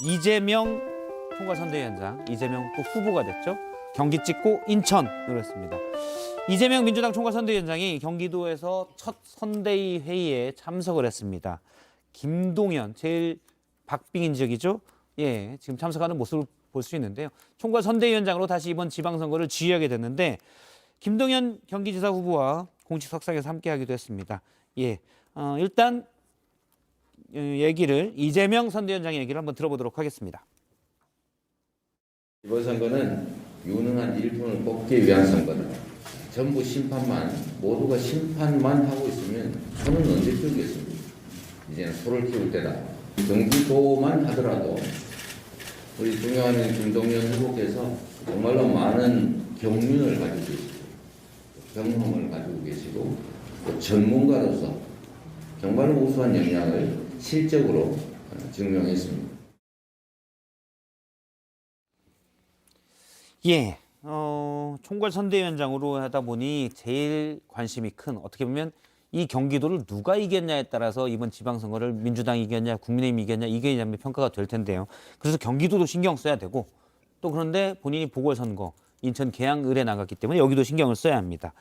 이재명 총괄선대위원장, 이재명 또 후보가 됐죠. 경기 찍고 인천으로 했습니다. 이재명 민주당 총괄선대위원장이 경기도에서 첫 선대위 회의에 참석을 했습니다. 김동연, 제일 박빙인 지역이죠. 예, 지금 참석하는 모습을 볼 수 있는데요. 총괄선대위원장으로 다시 이번 지방선거를 지휘하게 됐는데 김동연 경기지사 후보와 공식 석상에서 함께하기도 했습니다. 예, 일단 얘기를 이재명 선대위원장의 얘기를 한번 들어보도록 하겠습니다. 이번 선거는 유능한 일꾼을 뽑기 위한 선거다. 전부 모두가 심판만 하고 있으면 손은 언제 키우겠습니까? 이제는 소를 키울 때다. 경기도만 하더라도 우리 존경하는 김동연 후보께서 정말로 많은 경륜을 가지고 계시고 경험을 가지고 계시고 또 전문가로서 정말로 우수한 역량을 실적으로 증명했습니다. 예, 총괄선대위원장으로 하다 보니 제일 관심이 큰, 어떻게 보면 이 경기도를 누가 이겼냐에 따라서 이번 지방선거를 민주당이 이겼냐, 국민의힘이 이겼냐, 이겼냐면 평가가 될 텐데요. 그래서 경기도도 신경 써야 되고, 또 그런데 본인이 보궐선거, 인천 계양을에 나갔기 때문에 여기도 신경을 써야 합니다.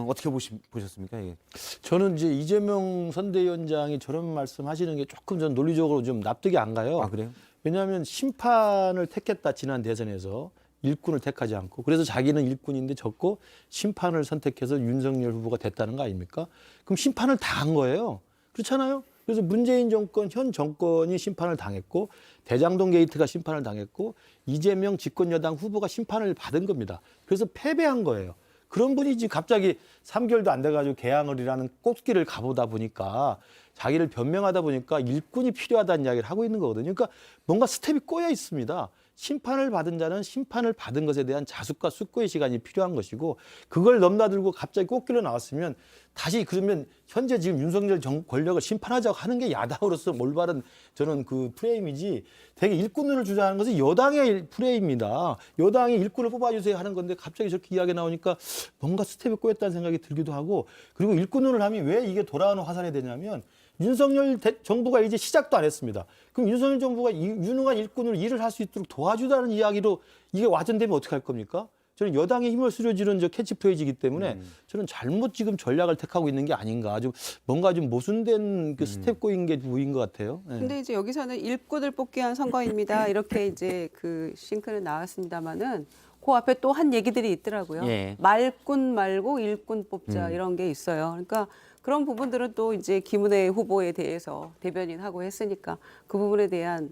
어떻게 보셨습니까? 예. 저는 이제 이재명 선대위원장이 저런 말씀하시는 게 조금 전 논리적으로 좀 납득이 안 가요. 아, 그래요? 왜냐하면 심판을 택했다, 지난 대선에서. 일꾼을 택하지 않고, 그래서 자기는 일꾼인데 졌고 심판을 선택해서 윤석열 후보가 됐다는 거 아닙니까? 그럼 심판을 당한 거예요. 그렇잖아요. 그래서 문재인 정권, 현 정권이 심판을 당했고, 대장동 게이트가 심판을 당했고, 이재명 집권여당 후보가 심판을 받은 겁니다. 그래서 패배한 거예요. 그런 분이 지금 갑자기 3개월도 안 돼가지고 계양을이라는 꽃길을 가보다 보니까, 자기를 변명하다 보니까 일꾼이 필요하다는 이야기를 하고 있는 거거든요. 그러니까 뭔가 스텝이 꼬여 있습니다. 심판을 받은 자는 심판을 받은 것에 대한 자숙과 숙고의 시간이 필요한 것이고, 그걸 넘나들고 갑자기 꽃길로 나왔으면 다시, 그러면 현재 지금 윤석열 권력을 심판하자고 하는 게 야당으로서 올바른 저는 그 프레임이지, 되게 일꾼을 주자는 것은 여당의 프레임입니다. 여당이 일꾼을 뽑아주세요 하는 건데 갑자기 저렇게 이야기 나오니까 뭔가 스텝이 꼬였다는 생각이 들기도 하고, 그리고 일꾼을 하면 왜 이게 돌아오는 화살이 되냐면, 윤석열 정부가 이제 시작도 안 했습니다. 그럼 윤석열 정부가 유능한 일꾼을 일을 할 수 있도록 도와주다는 이야기로 이게 와전되면 어떻게 할 겁니까? 저는 여당의 힘을 쓰려지는 저 캐치프레이즈이기 때문에 저는 잘못 지금 전략을 택하고 있는 게 아닌가. 좀 뭔가 좀 모순된 그 스텝 꼬인 게 보인 것 같아요. 네. 근데 이제 여기서는 일꾼을 뽑기 위한 선거입니다. 이렇게 이제 그 싱크는 나왔습니다만은 그 앞에 또 한 얘기들이 있더라고요. 예. 말꾼 말고 일꾼 뽑자 이런 게 있어요. 그러니까 그런 부분들은 또 이제 김은혜 후보에 대해서 대변인하고 했으니까 그 부분에 대한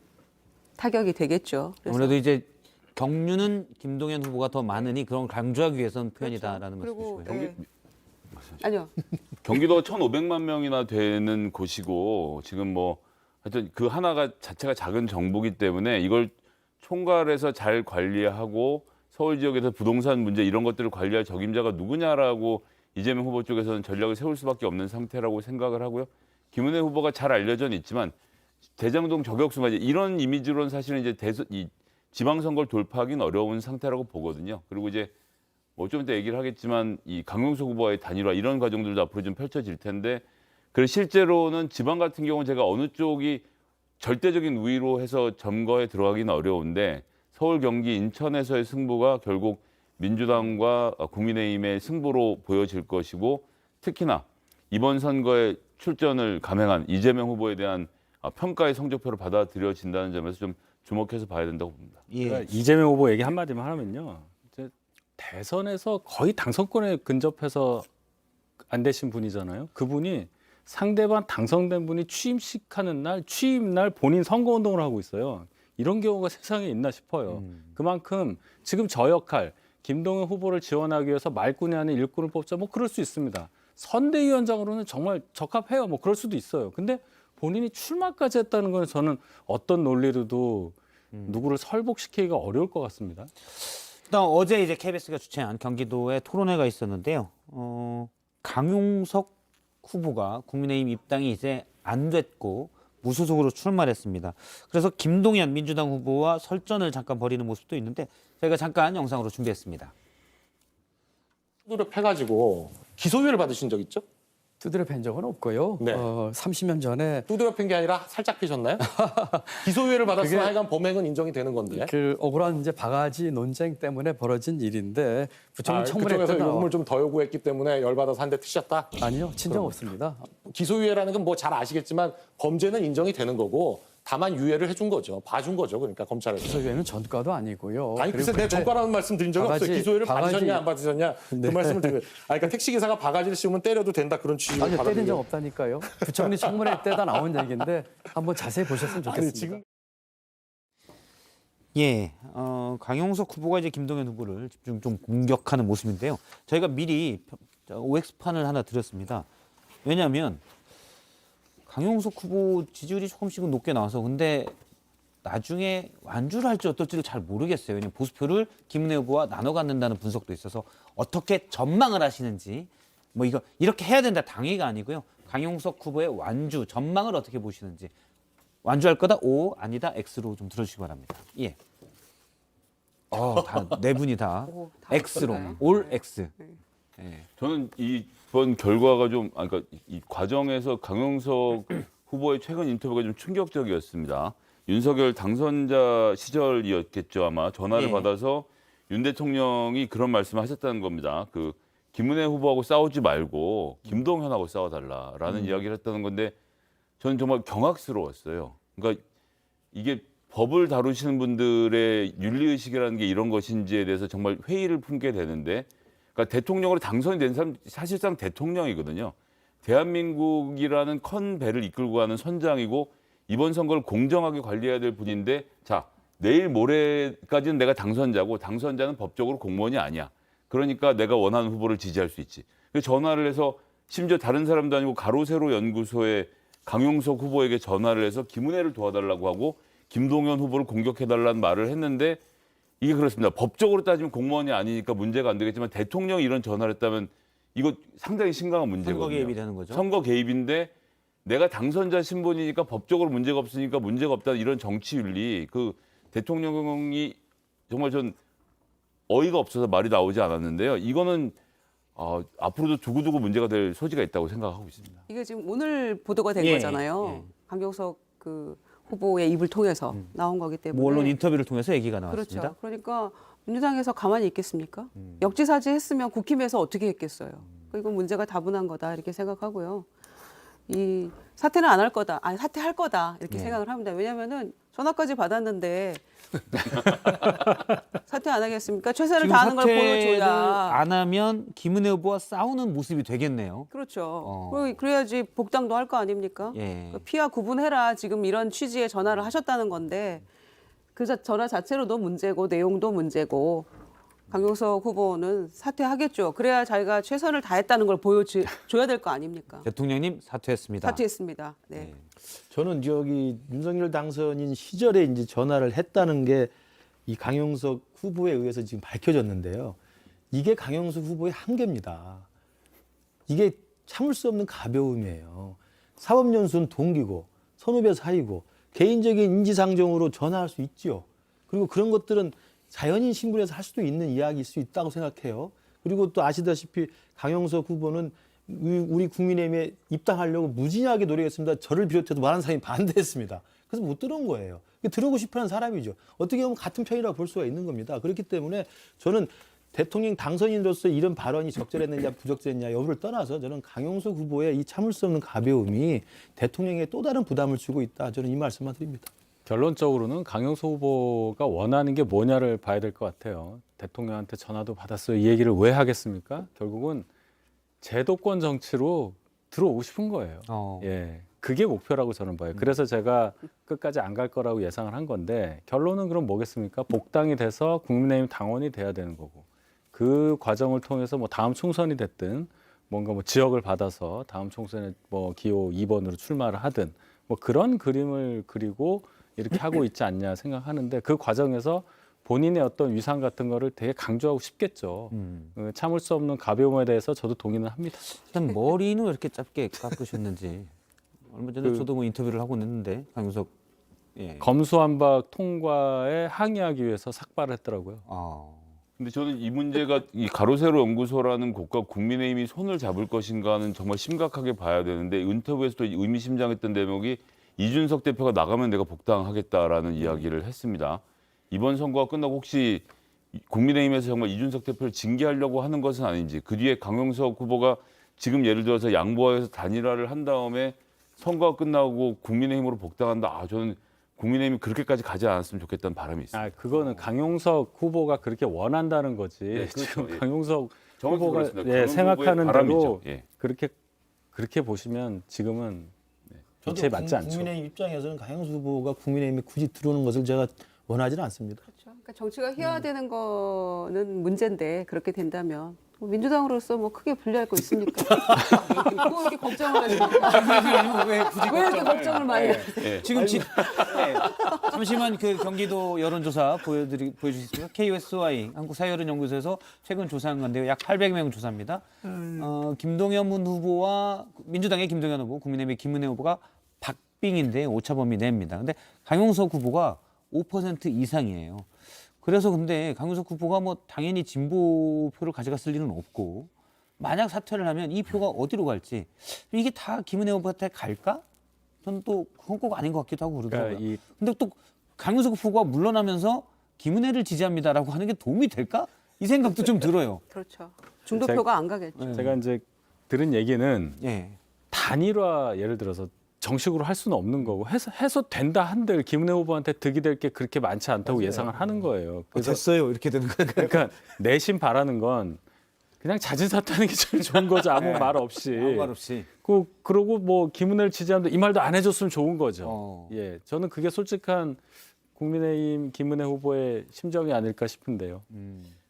타격이 되겠죠. 그래서 아무래도 이제 경륜은 김동연 후보가 더 많으니 그런 걸 강조하기 위해서는 표현이다라는 그리고 말씀이시고요. 예. 아니요. 경기도가 1,500만 명이나 되는 곳이고 지금 뭐 하여튼 그 하나가 자체가 작은 정부기 때문에 이걸 총괄해서 잘 관리하고 서울 지역에서 부동산 문제 이런 것들을 관리할 적임자가 누구냐라고 이재명 후보 쪽에서는 전략을 세울 수밖에 없는 상태라고 생각을 하고요. 김은혜 후보가 잘 알려져 있지만 대장동 저격수가 이런 이미지로는 사실은 이제 이 지방선거를 돌파하기는 어려운 상태라고 보거든요. 그리고 이제 좀 이따 얘기를 하겠지만 이 강용석 후보와의 단일화 이런 과정들도 앞으로 좀 펼쳐질 텐데, 그래서 실제로는 지방 같은 경우는 제가 어느 쪽이 절대적인 우위로 해서 점거에 들어가기는 어려운데 서울, 경기, 인천에서의 승부가 결국 민주당과 국민의힘의 승부로 보여질 것이고, 특히나 이번 선거에 출전을 감행한 이재명 후보에 대한 평가의 성적표를 받아들여진다는 점에서 좀 주목해서 봐야 된다고 봅니다. 예. 그러니까 이재명 후보 얘기 한마디만 하면요. 이제 대선에서 거의 당선권에 근접해서 안 되신 분이잖아요. 그분이 상대방 당선된 분이 취임식 날 본인 선거운동을 하고 있어요. 이런 경우가 세상에 있나 싶어요. 그만큼 지금 저 역할, 김동연 후보를 지원하기 위해서 말꾼이 아닌 일꾼을 뽑자, 뭐 그럴 수 있습니다. 선대위원장으로는 정말 적합해요. 뭐 그럴 수도 있어요. 근데 본인이 출마까지 했다는 건 저는 어떤 논리로도 누구를 설복시키기가 어려울 것 같습니다. 일단 어제 이제 KBS가 주최한 경기도에 토론회가 있었는데요. 강용석 후보가 국민의힘 입당이 이제 안 됐고 무소속으로 출마를 했습니다. 그래서 김동연 민주당 후보와 설전을 잠깐 벌이는 모습도 있는데 저희가 잠깐 영상으로 준비했습니다. 노력해가지고 기소유예를 받으신 적 있죠? 두드려 팬 적은 없고요. 네. 30년 전에 두드려 팬 게 아니라 살짝 피셨나요? 기소유예를 받았으면 그게- 하여간 범행은 인정이 되는 건데. 그 억울한 이제 바가지 논쟁 때문에 벌어진 일인데 부처님 청문회 그쪽에서 때 요금을 좀 더 요구했기 때문에 열받아서 한 대 트셨다. 아니요, 친정 없습니다. 기소유예라는 건 뭐 잘 아시겠지만 범죄는 인정이 되는 거고 다만 유예를 해준 거죠. 봐준 거죠. 그러니까 검찰에서. 기소유예는 전과도 아니고요. 아니 글쎄 그리고 내 그때 전과라는 말씀 드린 적이 바가지- 없어요. 기소유예를 바가지- 받으셨냐 안 받으셨냐 그 말씀을 드려요. 아니, 그러니까 택시기사가 바가지를 씌우면 때려도 된다 그런 취지로 아니요, 때린 적 받아들여요. 없다니까요. 부처님 청문회 때다 나온 얘기인데 한번 자세히 보셨으면 아니, 좋겠습니다. 지금 예, 강용석 후보가 이제 김동연 후보를 집중 좀 공격하는 모습인데요. 저희가 미리 OX판을 하나 드렸습니다. 왜냐하면 강용석 후보 지지율이 조금씩은 높게 나와서 근데 나중에 완주를 할지 어떨지를 잘 모르겠어요. 왜냐면 보수표를 김은혜 후보와 나눠 갖는다는 분석도 있어서 어떻게 전망을 하시는지 뭐 이거 이렇게 해야 된다 당위가 아니고요. 강용석 후보의 완주 전망을 어떻게 보시는지 완주할 거다 O 아니다 X로 좀 들어주시기 바랍니다. 예. 다 네 분이 다 오, 다 X로 그런가요? 올 X. 예. 저는 이번 결과가 좀, 그러니까 이 과정에서 강용석 후보의 최근 인터뷰가 좀 충격적이었습니다. 윤석열 당선자 시절이었겠죠 아마 전화를 예. 받아서 윤 대통령이 그런 말씀을 하셨다는 겁니다. 그 김은혜 후보하고 싸우지 말고 김동연하고 싸워달라라는 이야기를 했다는 건데 저는 정말 경악스러웠어요. 그러니까 이게 법을 다루시는 분들의 윤리의식이라는 게 이런 것인지에 대해서 정말 회의를 품게 되는데 그러니까 대통령으로 당선이 된 사람 사실상 대통령이거든요. 대한민국이라는 큰 배를 이끌고 가는 선장이고 이번 선거를 공정하게 관리해야 될 분인데 자 내일 모레까지는 내가 당선자고 당선자는 법적으로 공무원이 아니야. 그러니까 내가 원하는 후보를 지지할 수 있지. 그래서 전화를 해서 심지어 다른 사람도 아니고 가로세로 연구소에 강용석 후보에게 전화를 해서 김은혜를 도와달라고 하고 김동연 후보를 공격해달라는 말을 했는데 이게 그렇습니다. 법적으로 따지면 공무원이 아니니까 문제가 안 되겠지만 대통령이 이런 전화를 했다면 이거 상당히 심각한 문제거든요. 선거 개입이라는 거죠. 선거 개입인데 내가 당선자 신분이니까 법적으로 문제가 없으니까 문제가 없다 이런 정치 윤리 그 대통령이 정말 전 어이가 없어서 말이 나오지 않았는데요. 이거는 앞으로도 두고두고 문제가 될 소지가 있다고 생각하고 있습니다. 이게 지금 오늘 보도가 된 예, 거잖아요. 예. 강경석 그 후보의 입을 통해서 나온 거기 때문에. 뭐 언론 인터뷰를 통해서 얘기가 나왔습니다. 그렇죠. 그러니까 민주당에서 가만히 있겠습니까? 역지사지 했으면 국힘에서 어떻게 했겠어요. 이건 문제가 다분한 거다 이렇게 생각하고요. 이 사퇴는 안 할 거다, 아니 사퇴할 거다 이렇게 네. 생각을 합니다. 왜냐하면은 전화까지 받았는데 사퇴 안 하겠습니까? 최선을 지금 다하는 걸 사퇴를 보여줘야. 안 하면 김은혜 후보와 싸우는 모습이 되겠네요. 그렇죠. 그래야지 복당도 할 거 아닙니까? 예. 피와 구분해라 지금 이런 취지의 전화를 하셨다는 건데 그 전화 자체로도 문제고 내용도 문제고 강용석 후보는 사퇴하겠죠. 그래야 자기가 최선을 다했다는 걸 보여줘야 될 거 아닙니까? 대통령님 사퇴했습니다. 사퇴했습니다. 네. 예. 저는 저기 윤석열 당선인 시절에 이제 전화를 했다는 게 이 강용석 후보에 의해서 지금 밝혀졌는데요. 이게 강용석 후보의 한계입니다. 이게 참을 수 없는 가벼움이에요. 사법연수는 동기고 선후배 사이고 개인적인 인지상정으로 전화할 수 있죠. 그리고 그런 것들은 자연인 신분에서 할 수도 있는 이야기일 수 있다고 생각해요. 그리고 또 아시다시피 강용석 후보는 우리 국민의힘에 입당하려고 무진하게 노력했습니다. 저를 비롯해서 많은 사람이 반대했습니다. 그래서 못 들어온 거예요. 들어오고 싶어하는 사람이죠. 어떻게 보면 같은 편이라고 볼 수가 있는 겁니다. 그렇기 때문에 저는 대통령 당선인으로서 이런 발언이 적절했느냐 부적절했냐 여부를 떠나서 저는 강용석 후보의 이 참을 수 없는 가벼움이 대통령에게 또 다른 부담을 주고 있다. 저는 이 말씀만 드립니다. 결론적으로는 강용석 후보가 원하는 게 뭐냐를 봐야 될 것 같아요. 대통령한테 전화도 받았어요. 이 얘기를 왜 하겠습니까? 결국은 제도권 정치로 들어오고 싶은 거예요. 예, 그게 목표라고 저는 봐요. 그래서 제가 끝까지 안 갈 거라고 예상을 한 건데 결론은 그럼 뭐겠습니까? 복당이 돼서 국민의힘 당원이 돼야 되는 거고 그 과정을 통해서 뭐 다음 총선이 됐든 뭔가 뭐 지역을 받아서 다음 총선에 뭐 기호 2번으로 출마를 하든 뭐 그런 그림을 그리고 이렇게 하고 있지 않냐 생각하는데 그 과정에서 본인의 어떤 위상 같은 거를 되게 강조하고 싶겠죠. 참을 수 없는 가벼움에 대해서 저도 동의는 합니다. 일단 머리는 왜 이렇게 짧게 깎으셨는지 얼마 전에 저도 뭐 인터뷰를 하고 있는데 강용석 예. 검수완박 통과에 항의하기 위해서 삭발을 했더라고요. 근데 저는 이 문제가 이 가로세로 연구소라는 곳과 국민의힘이 손을 잡을 것인가는 정말 심각하게 봐야 되는데 인터뷰에서도 의미심장했던 대목이 이준석 대표가 나가면 내가 복당하겠다라는 이야기를 했습니다. 이번 선거가 끝나고 혹시 국민의힘에서 정말 이준석 대표를 징계하려고 하는 것은 아닌지, 그 뒤에 강용석 후보가 지금 예를 들어서 양보해서 단일화를 한 다음에 선거가 끝나고 국민의힘으로 복당한다. 저는 국민의힘이 그렇게까지 가지 않았으면 좋겠다는 바람이 있습니다. 그거는 강용석 후보가 그렇게 원한다는 거지. 네, 그렇죠. 지금 예. 강용석 정확히 후보가 그렇습니다. 강용석 생각하는 후보의 대로 바람이죠. 예. 그렇게 보시면 지금은 저도 이치에 맞지 않죠. 국민의힘 입장에서는 강영수 후보가 국민의힘에 굳이 들어오는 것을 제가 원하지는 않습니다. 그렇죠. 그러니까 정치가 희화되는 거는 문제인데 그렇게 된다면 민주당으로서 뭐 크게 불리할 거 있습니까? 뭐 이렇게 걱정을 하십니까? 왜 굳이 왜 이렇게 걱정을 많이 해요? 지금 잠시만 그 경기도 여론조사 보여주시겠습니까? KUSY 한국사회여론연구소에서 최근 조사한 건데요. 약 800명 조사입니다. 김동연 후보와 민주당의 김동연 후보, 국민의힘의 김은혜 후보가 박빙인데 오차범위 내입니다. 근데 강용석 후보가 5% 이상이에요. 그래서 근데 강용석 후보가 뭐 당연히 진보표를 가져갔을 리는 없고 만약 사퇴를 하면 이 표가 어디로 갈지 이게 다 김은혜 후보한테 갈까? 저는 또 그건 꼭 아닌 것 같기도 하고 그러더라고요. 그러니까 근데 또 강용석 후보가 물러나면서 김은혜를 지지합니다라고 하는 게 도움이 될까? 이 생각도 좀 들어요. 그렇죠. 중도표가 안 가겠죠. 제가 이제 들은 얘기는 예. 단일화 예를 들어서 정식으로 할 수는 없는 거고 해서 된다 한들 김은혜 후보한테 득이 될 게 그렇게 많지 않다고 예상을 하는 거예요. 그래서 됐어요. 이렇게 되는 거예요. 그러니까 내심 바라는 건 그냥 자진 사퇴하는 게 제일 좋은 거죠. 아무 말 없이. 아무 말 없이. 그러고 뭐 김은혜를 지지하는데 이 말도 안 해줬으면 좋은 거죠. 어. 예, 저는 그게 솔직한 국민의힘 김은혜 후보의 심정이 아닐까 싶은데요.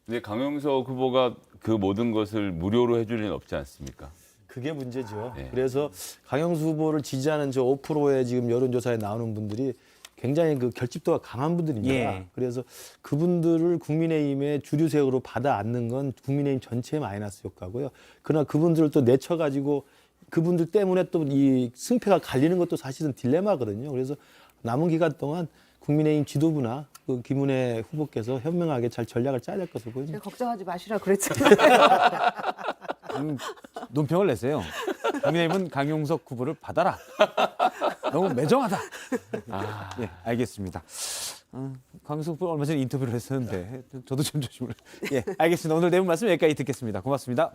근데 강용석 후보가 그 모든 것을 무료로 해줄 리는 없지 않습니까? 그게 문제죠. 네. 그래서 강영수 후보를 지지하는 저 5%의 지금 여론조사에 나오는 분들이 굉장히 그 결집도가 강한 분들입니다. 예. 그래서 그분들을 국민의힘의 주류세력으로 받아 안는 건 국민의힘 전체의 마이너스 효과고요. 그러나 그분들을 또 내쳐가지고 그분들 때문에 또 이 승패가 갈리는 것도 사실은 딜레마거든요. 그래서 남은 기간 동안 국민의힘 지도부나 그 김은혜 후보께서 현명하게 잘 전략을 짜야 될 것으로 보입니다. 제가 걱정하지 마시라 그랬잖아요. 논평을 내세요. 국민의힘은 강용석 후보를 받아라. 너무 매정하다. 예, 알겠습니다. 강용석 후보 얼마 전에 인터뷰를 했었는데 저도 좀 조심을. 예, 알겠습니다. 오늘 내용 말씀 여기까지 듣겠습니다. 고맙습니다.